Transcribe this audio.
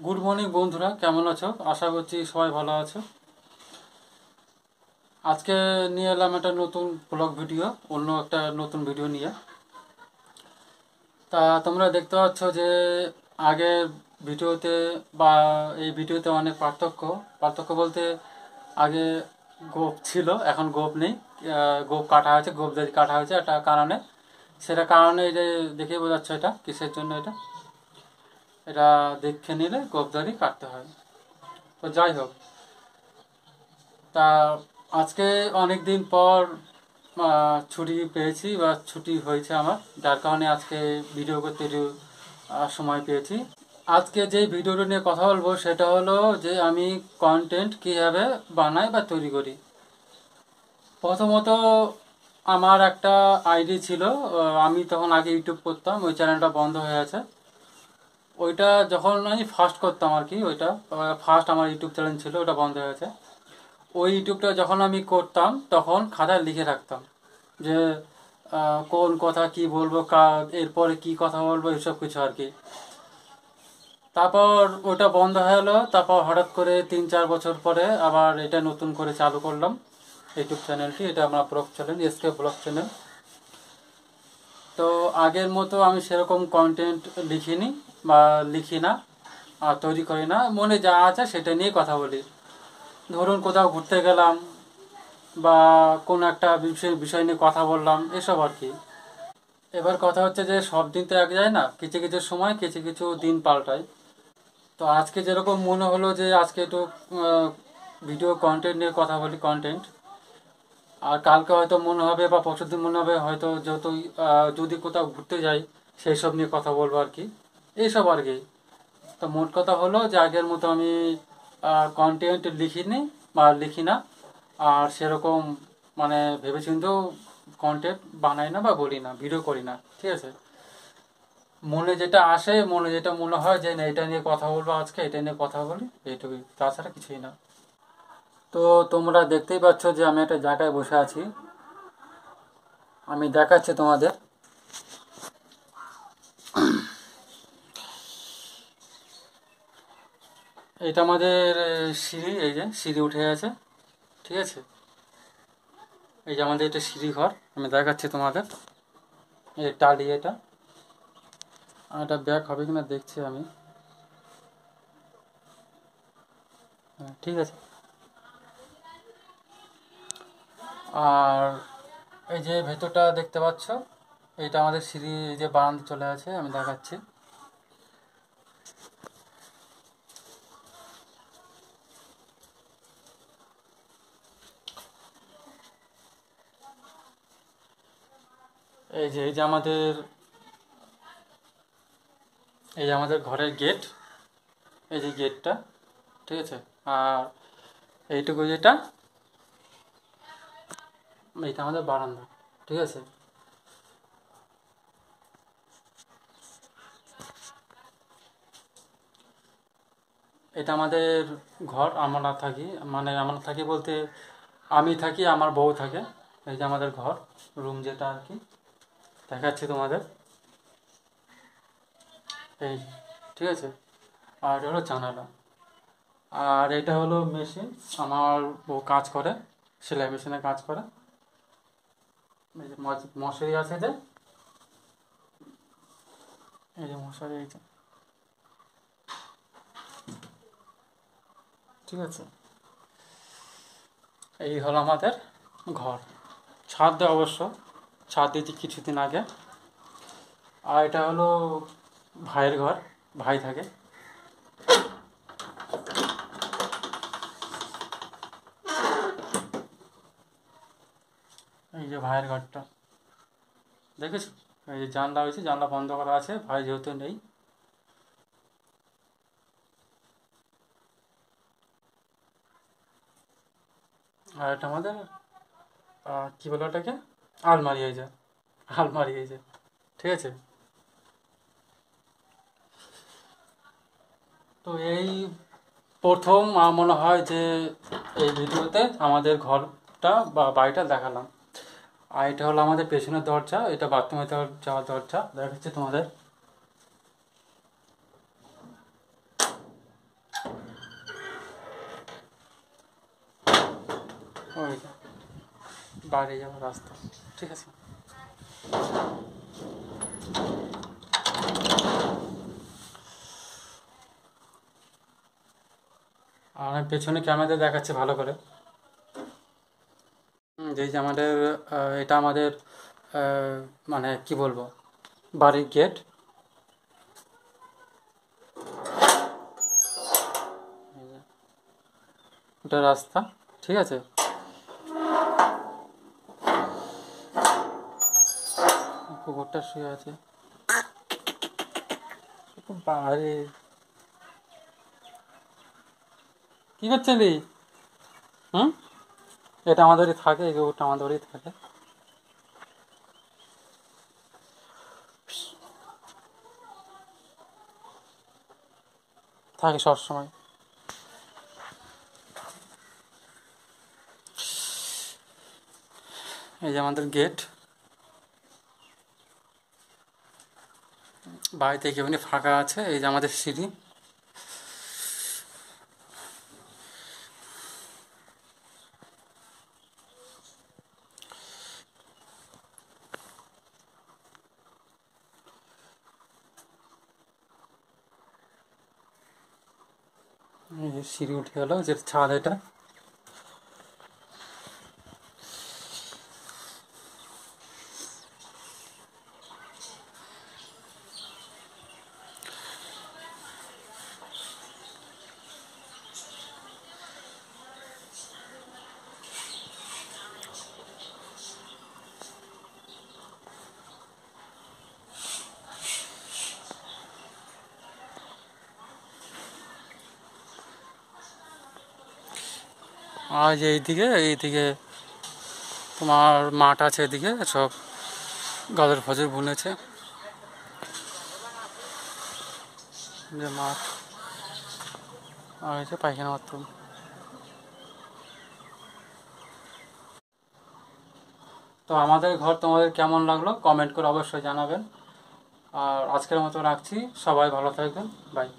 Good morning বন্ধুরা, কেমন আছো? আশা করছি সবাই ভালো আছো। আজকে নিয়ে এলাম একটা নতুন ব্লগ ভিডিও, অন্য একটা নতুন ভিডিও নিয়ে। তা তোমরা দেখতে পাচ্ছ যে আগের ভিডিওতে বা এই ভিডিওতে অনেক পার্থক্য। পার্থক্য বলতে আগে গোপ ছিল, এখন গোপ নেই। গোপ কাটা হয়েছে, গোপ দাড়ি কাটা হয়েছে একটা কারণে। সেটা কারণে এই যে দেখে বোঝাচ্ছে এটা কিসের জন্য। এটা দেখে নিলে গোপ দাড়ি কাটতে হয়। তো যাই হোক, তা আজকে অনেক দিন পর ছুটি পেয়েছি বা ছুটি হয়েছে আমার, যার কারণে আজকে ভিডিও করতে একটু সময় পেয়েছি। আজকে যে ভিডিওটা নিয়ে কথা বলবো সেটা হলো যে আমি কন্টেন্ট কীভাবে বানাই বা তৈরি করি। প্রথমত আমার একটা আইডি ছিল, আমি তখন আগে ইউটিউব করতাম, ওই চ্যানেলটা বন্ধ হয়ে আছে। ওইটা যখন আমি ফার্স্ট করতাম আর কি, ওইটা ফার্স্ট আমার ইউটিউব চ্যানেল ছিল, ওটা বন্ধ হয়ে গেছে। ওই ইউটিউবটা যখন আমি করতাম তখন খাতায় লিখে রাখতাম যে কোন কথা কি বলবো, এরপরে কি কথা বলবো, এসব কিছু আর কি। তারপর ওটা বন্ধ হয়ে গেলো। তারপর হঠাৎ করে 3-4 বছর পরে আবার এটা নতুন করে চালু করলাম ইউটিউব চ্যানেলটি। এটা আমার blog channel, SK blog channel. তো আগের মতো আমি সেরকম কন্টেন্ট লিখিনি বা লিখি না আর তৈরি করি না, মনে যা আছে সেটা নিয়ে কথা বলি। ধরুন কোথাও ঘুরতে গেলাম বা কোনো একটা বিষয় নিয়ে কথা বললাম, এসব আর কি। এবার কথা হচ্ছে যে সব দিন তো এক যায় না, কিছু কিছু সময় কিছু কিছু দিন পাল্টায়। তো আজকে যেরকম মনে হলো যে আজকে একটু ভিডিও কন্টেন্ট নিয়ে কথা বলি, কন্টেন্ট। আর কালকে হয়তো মনে হবে বা পরশুদিন মনে হবে হয়তো যত যদি কোথাও ঘুরতে যাই সেই সব নিয়ে কথা বলবো আর কি, এইসব আর কি। তো মোট কথা হলো যে আগের মতো আমি কন্টেন্ট লিখিনি বা লিখি না, আর সেরকম মানে ভেবেচিন্তেও কন্টেন্ট বানাই না বা বলি না, ভিডিও করি না, ঠিক আছে। মনে যেটা আসে, মনে যেটা মনে হয় যে না এটা নিয়ে কথা বলবো আজকে, এটা নিয়ে কথা বলি, এইটুকুই, তাছাড়া কিছুই না। তো তোমরা দেখতেই পাচ্ছ যে আমি একটা জায়গায় বসে আছি, আমি দেখাচ্ছি তোমাদের। এটা আমাদের সিঁড়ি, এই যে সিঁড়ি উঠে গেছে, ঠিক আছে। এই যে আমাদের এটা সিঁড়ি ঘর, আমি দেখাচ্ছি তোমাদের। এই টালি এটা, আর এটা ব্যাক হবে কিনা দেখছি আমি। হ্যাঁ, ঠিক আছে। আর এই যে ভেতরটা দেখতে পাচ্ছ, এইটা আমাদের সিঁড়ি, এই যে বারান্দা চলে আছে, আমি দেখাচ্ছি। এই যে আমাদের ঘরের গেট, এই যে গেটটা, ঠিক আছে। আর এইটুকু যেটা, এইটা আমাদের বারান্দা, ঠিক আছে। এটা আমাদের ঘর, আমরা থাকি, মানে আমরা থাকি বলতে আমি থাকি, আমার বউ থাকে। এই যে আমাদের ঘর, রুম যেটা আর কি, দেখাচ্ছি তোমাদের। এই, ঠিক আছে। আর এটা হলো জানালা। আর এটা হলো মেশিন, আমার বউ কাজ করে, সেলাই মেশিনে কাজ করে। এই যে মশারি আছে, যে এই যে মশারি, এই যে, ঠিক আছে। এই হলো আমাদের ঘর। ছাদ দেওয়া অবশ্য, ছাদ দিয়েছি কিছুদিন আগে। আর এটা হলো ভাইয়ের ঘর, ভাই থাকে। এই যে ভাইয়ের ঘরটা দেখেছো, এই যে জানলা হয়েছে, জানলা বন্ধ করা আছে, ভাই যেহেতু নেই। আর এটা আমাদের কী বলো ওটাকে, আলমারি, এই যে আলমারি, এই যে, ঠিক আছে। তো এই প্রথম আমার মনে হয় যে এই ভিডিওতে আমাদের ঘরটা বা বাড়িটা দেখালাম। আর এটা হলো আমাদের পেছনের দরজা, এটা বাথরুমে যাওয়ার দরজা, দেখাচ্ছি তোমাদের। ওই বাইরে যাওয়ার রাস্তা, ঠিক আছে। আর আমি পেছনে ক্যামেরাতে দেখাচ্ছি ভালো করে। এই যে আমাদের এটা আমাদের মানে কি বলবো, বাড়ির গেট। ওটা রাস্তা, ঠিক আছে। কুকুরটা শুয়ে আছে বাইরে। কি করছিলি? হুম, এটা আমাদেরই থাকে, এই কুকুরটা আমাদেরই থাকে। থাকে সবসময়। এই যে আমাদের গেট, বাড়িতে কেমনি ফাঁকা আছে। এই যে আমাদের সিঁড়ি, এই যে সিঁড়ি উঠে গেল, যে ছাদ এটা। আর যে এইদিকে তোমার মাঠ আছে, এদিকে সব গাজর ফাজর বুনেছে, যে মাঠ। আর হচ্ছে পায়খানা বাথরুম। তো আমাদের ঘর তোমাদের কেমন লাগলো কমেন্ট করে অবশ্যই জানাবেন। আর আজকের মতো রাখছি, সবাই ভালো থাকবেন, বাই।